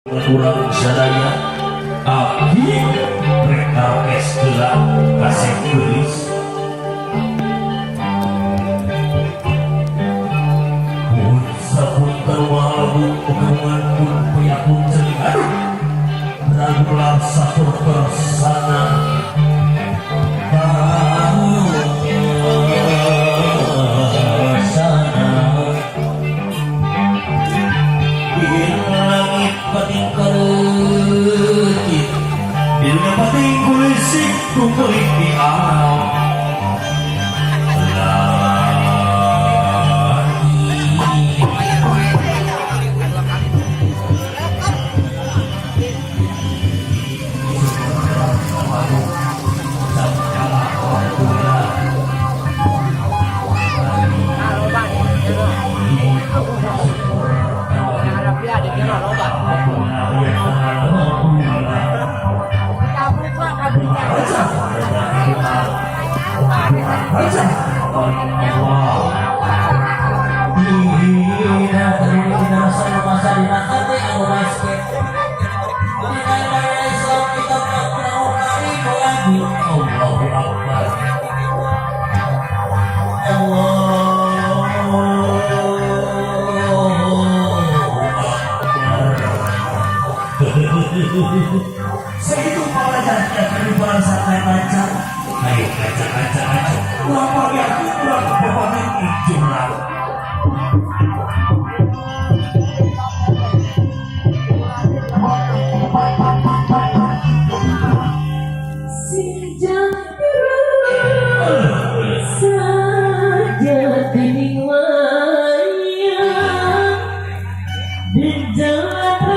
kurang sadaya abdi mereka es kasih tulis pun sabun terwalu hubungan pun peyakun celingan ragulah satu persana Bila pating kulisik kukulik di alam segitu pelajarannya kehidupan sampai baca. Ayo baca. Berapa yakin berapa bebannya jumlah. Saja tining wayang di jalan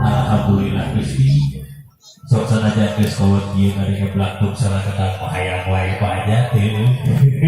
Alhamdulillah Gusti. Sok sana jatuh kawat dia ngari ngebelaktuk salah kata hayang wae aja teh.